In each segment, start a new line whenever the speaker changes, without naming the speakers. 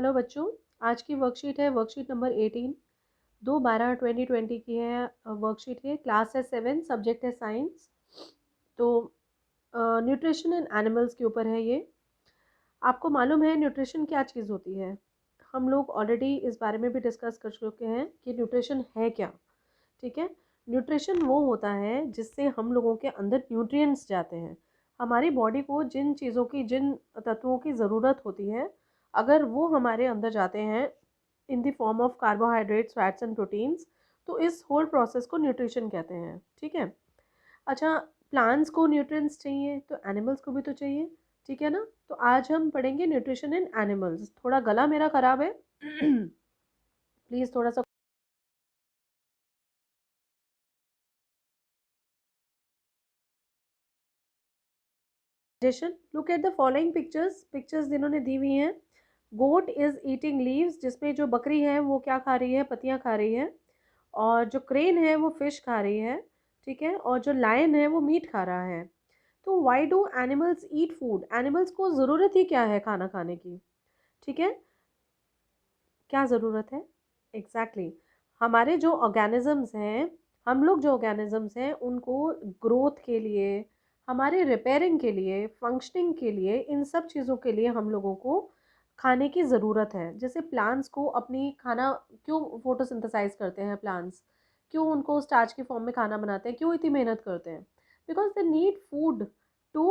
Hello बच्चों, आज की वर्कशीट है वर्कशीट नंबर 18। 2/12/2020 की है वर्कशीट है। क्लास है 7, सब्जेक्ट है साइंस। तो न्यूट्रिशन इन एनिमल्स के ऊपर है ये। आपको मालूम है न्यूट्रिशन क्या चीज़ होती है? हम लोग ऑलरेडी इस बारे में भी डिस्कस कर चुके हैं कि न्यूट्रिशन है क्या। ठीक है, न्यूट्रिशन वो होता है जिससे हम लोगों के अंदर न्यूट्रिएंट्स जाते हैं। हमारी बॉडी को जिन चीज़ों की, जिन तत्वों की ज़रूरत होती है, अगर वो हमारे अंदर जाते हैं in the form of carbohydrates, fats and proteins, तो इस होल प्रोसेस को न्यूट्रिशन कहते हैं। ठीक है। अच्छा, प्लांट्स को न्यूट्रिएंट्स चाहिए तो एनिमल्स को भी तो चाहिए। ठीक है ना। तो आज हम पढ़ेंगे न्यूट्रिशन इन एनिमल्स। थोड़ा गला मेरा ख़राब है प्लीज़ थोड़ा सा digestion. Look at the following pictures जिन्होंने दी हुई हैं। गोट इज ईटिंग लीव्स, जिसमें जो बकरी है वो क्या खा रही है? पत्तियां खा रही है। और जो क्रेन है वो फिश खा रही है। ठीक है। और जो लायन है वो मीट खा रहा है। तो why do animals eat food? Animals को ज़रूरत ही क्या है खाना खाने की? ठीक है, क्या ज़रूरत है? एग्जैक्टली हमारे जो ऑर्गेनिजम्स हैं, हम लोग जो ऑर्गेनिजम्स हैं उनको ग्रोथ के लिए, हमारे रिपेयरिंग के लिए, फंक्शनिंग के लिए, इन सब चीज़ों के लिए हम लोगों को खाने की ज़रूरत है। जैसे प्लांट्स को अपनी खाना क्यों फोटोसिंथेसाइज करते हैं प्लांट्स, क्यों उनको स्टार्च की फॉर्म में खाना बनाते हैं, क्यों इतनी मेहनत करते हैं? Because they need food to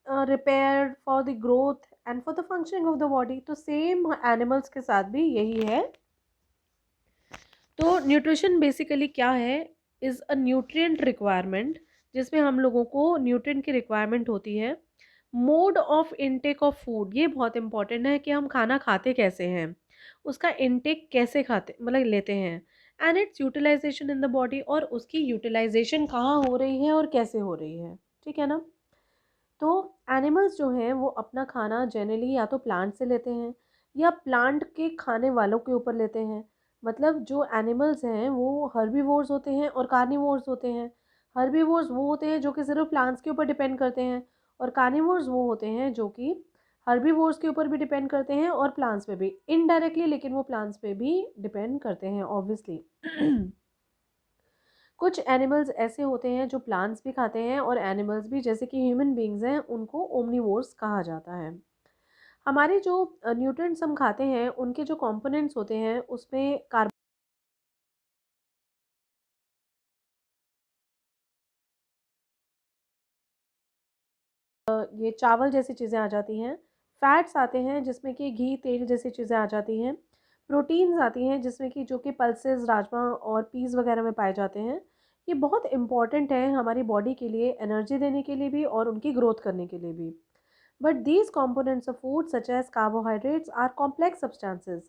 repair, for the growth and for the functioning of the body. तो सेम एनिमल्स के साथ भी यही है। तो न्यूट्रिशन बेसिकली क्या है? इज़ अ न्यूट्रिएंट रिक्वायरमेंट, जिसमें हम लोगों को न्यूट्रिएंट की रिक्वायरमेंट होती है। Mode of intake of food, ये बहुत इंपॉर्टेंट है कि हम खाना खाते कैसे हैं, उसका इनटेक कैसे खाते मतलब लेते हैं। And its utilisation in the body, और उसकी यूटिलाइजेशन कहाँ हो रही है और कैसे हो रही है। ठीक है ना। तो एनिमल्स जो हैं वो अपना खाना जनरली या तो प्लांट से लेते हैं या प्लांट के खाने वालों के ऊपर लेते हैं। मतलब जो एनिमल्स हैं वो हर्बीवोर्स होते हैं और कार्निवोर्स होते हैं। हर्बीवोर्स वो होते हैं जो कि सिर्फ प्लांट्स के ऊपर डिपेंड करते हैं, और कार्निवोर्स वो होते हैं जो कि हर्बीवोर्स के ऊपर भी डिपेंड करते हैं और प्लांट्स पे भी इनडायरेक्टली, लेकिन वो प्लांट्स पे भी डिपेंड करते हैं ऑब्वियसली कुछ एनिमल्स ऐसे होते हैं जो प्लांट्स भी खाते हैं, और एनिमल्स भी जैसे कि ह्यूमन बींग्स हैं उनको ओमनीवोर्स कहा जाता है। हमारे जो न्यूट्रिएंट्स हम खाते हैं उनके जो कंपोनेंट्स होते हैं उसमें ये चावल जैसी चीज़ें आ जाती हैं। फैट्स आते हैं जिसमें कि घी, तेल जैसी चीज़ें आ जाती हैं। प्रोटीन्स आती हैं जिसमें कि जो कि पल्सेस, राजमा और पीस वगैरह में पाए जाते हैं। ये बहुत इंपॉर्टेंट है हमारी बॉडी के लिए, एनर्जी देने के लिए भी और उनकी ग्रोथ करने के लिए भी। But these components of food such as carbohydrates are complex substances।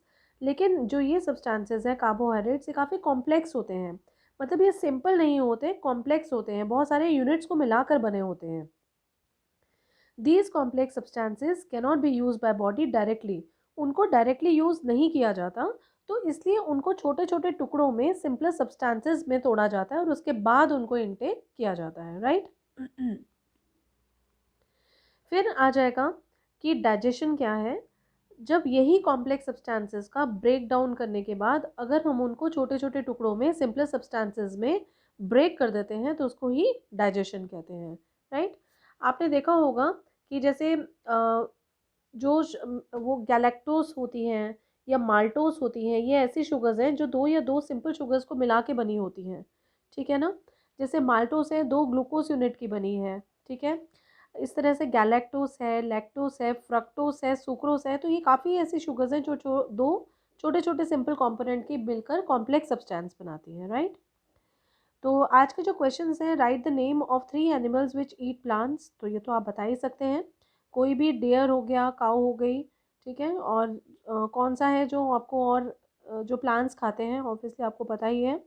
लेकिन जो ये सब्सटेंसेस हैं कार्बोहाइड्रेट्स, ये काफ़ी कॉम्प्लेक्स होते हैं। मतलब ये सिंपल नहीं होते, कॉम्प्लेक्स होते हैं, बहुत सारे यूनिट्स को मिलाकर बने होते हैं। These complex substances cannot be use by body directly. उनको डायरेक्टली यूज नहीं किया जाता, तो इसलिए उनको छोटे छोटे टुकड़ों में सिंपलर सब्सटेंसेस में तोड़ा जाता है और उसके बाद उनको इनटेक किया जाता है। राइट फिर आ जाएगा कि डाइजेशन क्या है। जब यही कॉम्प्लेक्स सब्सटेंसेस का ब्रेक डाउन करने के बाद अगर हम उनको छोटे छोटे टुकड़ों में, सिंपलर सब्सटेंसेस में ब्रेक कर देते हैं, तो उसको ही डाइजेशन कहते हैं। राइट। आपने देखा होगा कि जैसे वो गैलेक्टोस होती हैं या माल्टोस होती हैं, ये ऐसी शुगर्स हैं जो दो या दो सिंपल शुगर्स को मिला के बनी होती हैं। ठीक है ना। जैसे माल्टोस है, दो ग्लूकोज यूनिट की बनी है। ठीक है। इस तरह से गैलेक्टोस है, लैक्टोस है, फ्रक्टोस है, सुक्रोस है। तो ये काफ़ी ऐसी शुगर्स हैं जो दो छोटे छोटे सिंपल कंपोनेंट की मिलकर कॉम्प्लेक्स सब्सटेंस बनाती हैं। राइट। तो आज के जो क्वेश्चंस हैं, right the name of 3 animals which eat plants. तो ये तो आप बता ही सकते हैं, कोई भी डियर हो गया, काऊ हो गई। ठीक है। और कौन सा है जो आपको, और जो प्लांट्स खाते हैं ऑब्वियसली आपको पता ही है।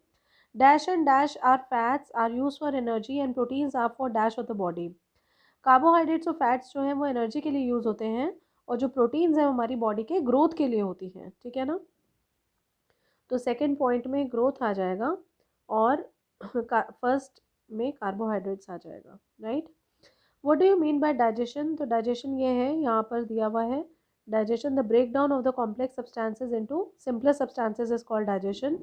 Dash and dash are fats are use for energy and proteins are for dash of the body. Carbohydrates और फैट्स जो हैं वो एनर्जी के लिए यूज़ होते हैं, और जो प्रोटीन्स हैं वो हमारी बॉडी के ग्रोथ के लिए होती हैं। ठीक है ना। तो सेकंड पॉइंट में ग्रोथ आ जाएगा, और फर्स्ट में कार्बोहाइड्रेट्स आ जाएगा। Right. What do you mean by digestion? तो डाइजेशन ये है, यहाँ पर दिया हुआ है। Digestion, the breakdown of the complex substances into simpler substances is called digestion.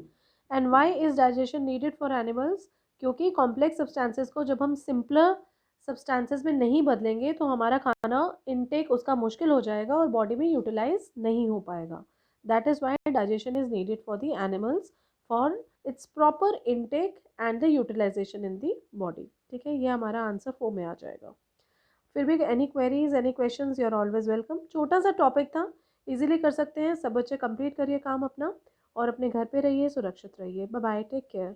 And why is digestion needed for animals? क्योंकि complex substances को जब हम simpler substances में नहीं बदलेंगे तो हमारा खाना intake उसका मुश्किल हो जाएगा और body में utilize नहीं हो पाएगा. That is why digestion is needed for the animals for its proper intake and the utilization in the body. ठीक है, ये हमारा आंसर 4 में आ जाएगा. फिर भी any queries any questions, you are always welcome. छोटा सा टॉपिक था, इजीली कर सकते हैं. सब बच्चे कंप्लीट करिए काम अपना और अपने घर पे रहिए, सुरक्षित रहिए. Bye bye, take care.